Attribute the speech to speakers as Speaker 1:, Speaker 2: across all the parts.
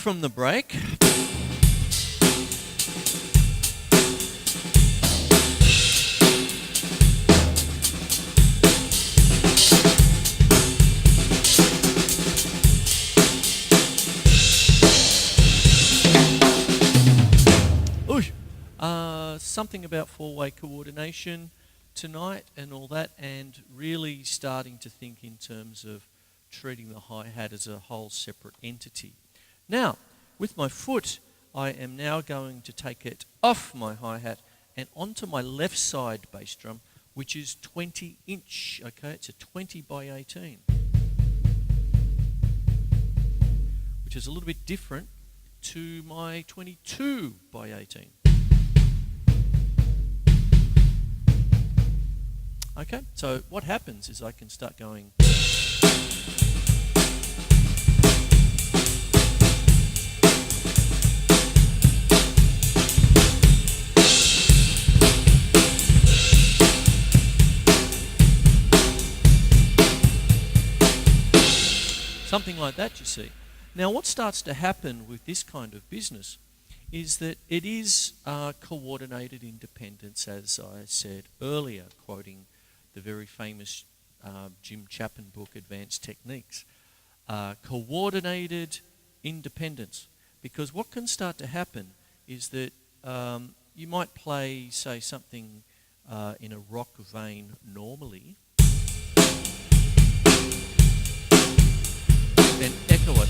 Speaker 1: from the break. Something about four-way coordination tonight and all that, and really starting to think in terms of treating the hi-hat as a whole separate entity. Now, with my foot, I am now going to take it off my hi-hat and onto my left side bass drum, which is 20 inch, okay? It's a 20 by 18, which is a little bit different to my 22 by 18. Okay, so what happens is I can start going. Something like that, you see. Now, what starts to happen with this kind of business is that it is coordinated independence, as I said earlier, quoting the very famous Jim Chapin book, Advanced Techniques. Coordinated independence. Because what can start to happen is that you might play, say, something in a rock vein normally, and echo it.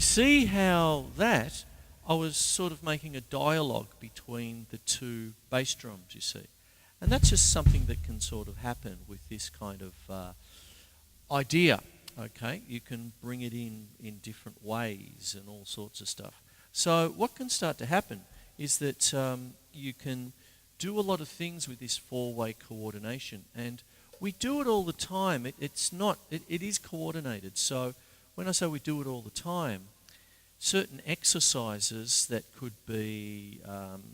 Speaker 1: See how that, I was sort of making a dialogue between the two bass drums, you see. And that's just something that can sort of happen with this kind of idea, okay? You can bring it in different ways and all sorts of stuff. So what can start to happen is that you can do a lot of things with this four-way coordination. And we do it all the time. It is coordinated. So when I say we do it all the time, certain exercises that could be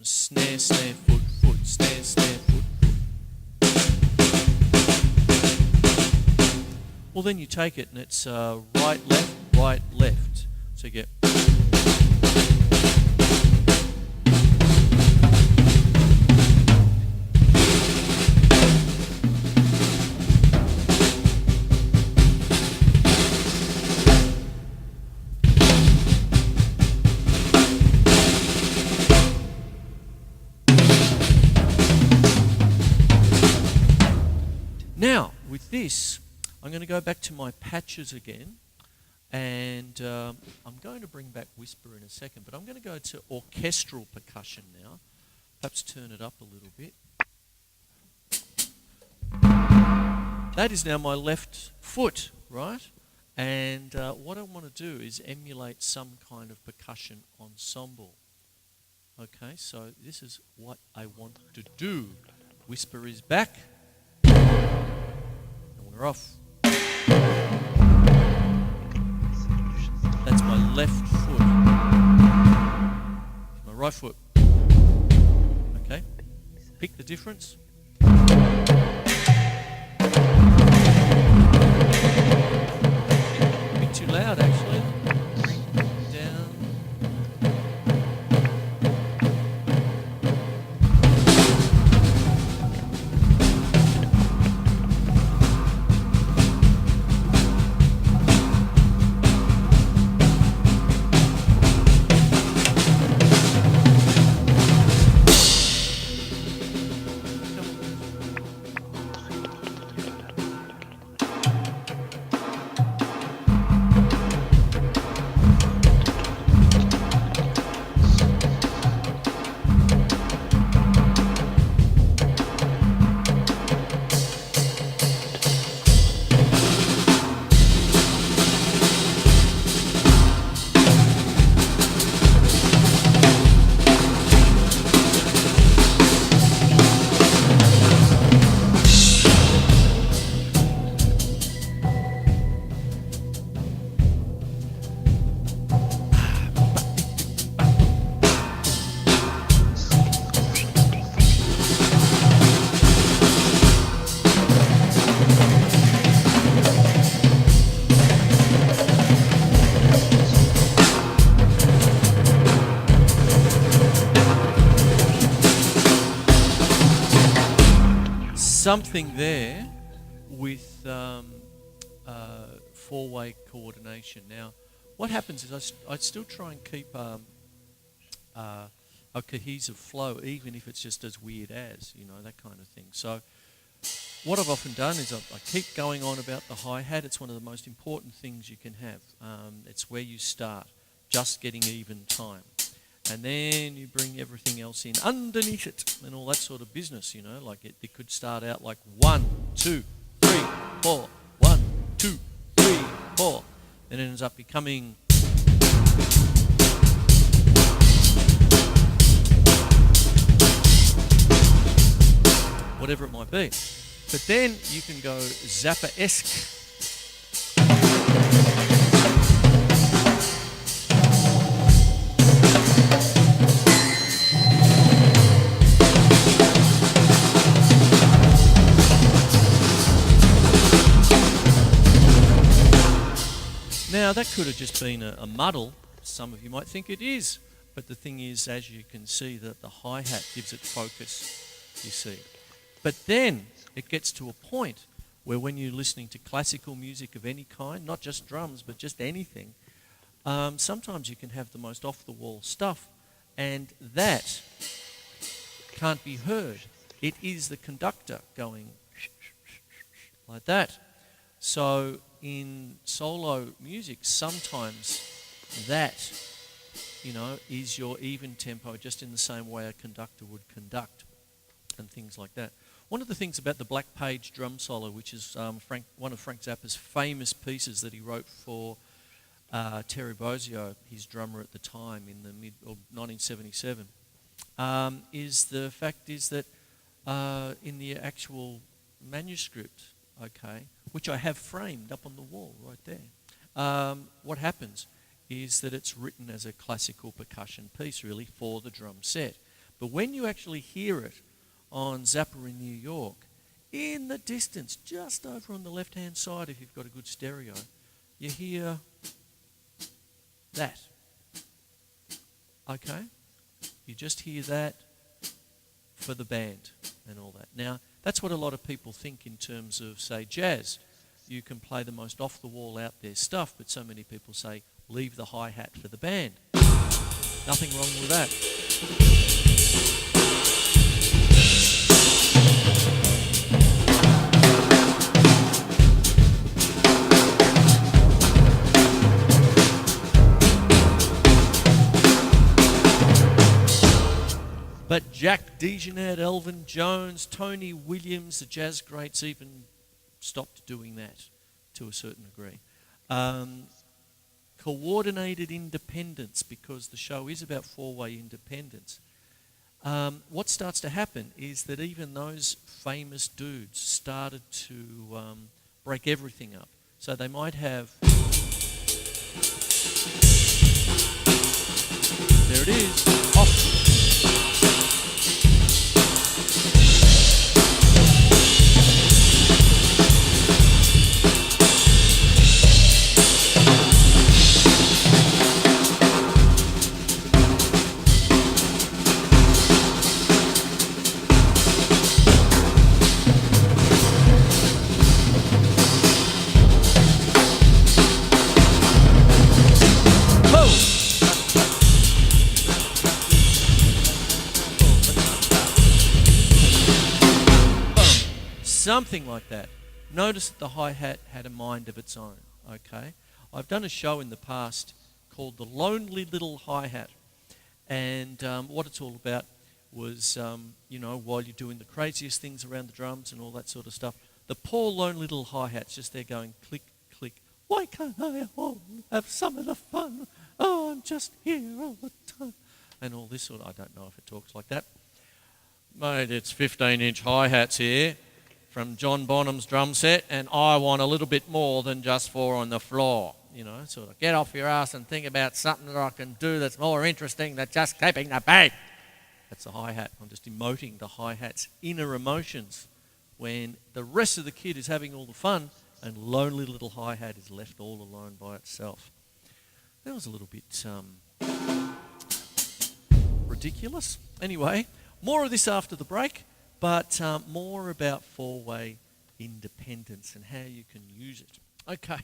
Speaker 1: snare, snare, foot, foot, snare, snare, foot, foot. Well, then you take it and it's right, left. So you get. Now, with this, I'm going to go back to my patches again, and I'm going to bring back whisper in a second, but I'm going to go to orchestral percussion now. Perhaps turn it up a little bit. That is now my left foot, right? And what I want to do is emulate some kind of percussion ensemble. Okay, so this is what I want to do. Whisper is back. And we're off. That's my left foot. My right foot. Okay, pick the difference. A bit too loud, actually. Down. something there with four-way coordination. Now, what happens is I still try and keep a cohesive flow, even if it's just as weird as, that kind of thing. So what I've often done is I keep going on about the hi-hat. It's one of the most important things you can have. It's where you start, just getting even time. And then you bring everything else in underneath it and all that sort of business, like it could start out like 1, 2, 3, 4, 1, 2, 3, 4. Then it ends up becoming whatever it might be. But then you can go Zappa-esque. Now, that could have just been a muddle. Some of you might think it is. But the thing is, as you can see, that the hi-hat gives it focus, you see. But then it gets to a point where when you're listening to classical music of any kind, not just drums, but just anything, sometimes you can have the most off-the-wall stuff, and that can't be heard. It is the conductor going like that. So in solo music, sometimes that, is your even tempo, just in the same way a conductor would conduct and things like that. One of the things about the Black Page drum solo, which is one of Frank Zappa's famous pieces that he wrote for Terry Bozzio, his drummer at the time in the mid-1977, is the fact is that in the actual manuscript, which I have framed up on the wall right there, what happens is that it's written as a classical percussion piece, really, for the drum set. But when you actually hear it on Zappa in New York, in the distance, just over on the left-hand side, if you've got a good stereo, you hear that. Okay? You just hear that for the band and all that. Now, that's what a lot of people think in terms of, say, jazz. You can play the most off-the-wall out there stuff, but so many people say, leave the hi-hat for the band. Nothing wrong with that. But Jack DeJohnette, Elvin Jones, Tony Williams, the jazz greats even stopped doing that to a certain degree. Coordinated independence, because the show is about four-way independence. What starts to happen is that even those famous dudes started to break everything up. So they might have... There it is. Off. Something like that. Notice that the hi-hat had a mind of its own, okay? I've done a show in the past called The Lonely Little Hi-Hat, and what it's all about was, while you're doing the craziest things around the drums and all that sort of stuff, the poor lonely little hi-hat's just there going click, click. Why can't I have some of the fun? Oh, I'm just here all the time. And all this sort of, I don't know if it talks like that. Mate, it's 15-inch hi-hats here from John Bonham's drum set, and I want a little bit more than just 4 on the floor. Sort of get off your ass and think about something that I can do that's more interesting than just keeping the beat. That's the hi-hat. I'm just emoting the hi-hat's inner emotions when the rest of the kit is having all the fun and lonely little hi-hat is left all alone by itself. That was a little bit ridiculous. Anyway, more of this after the break. but more about four-way independence and how you can use it. Okay.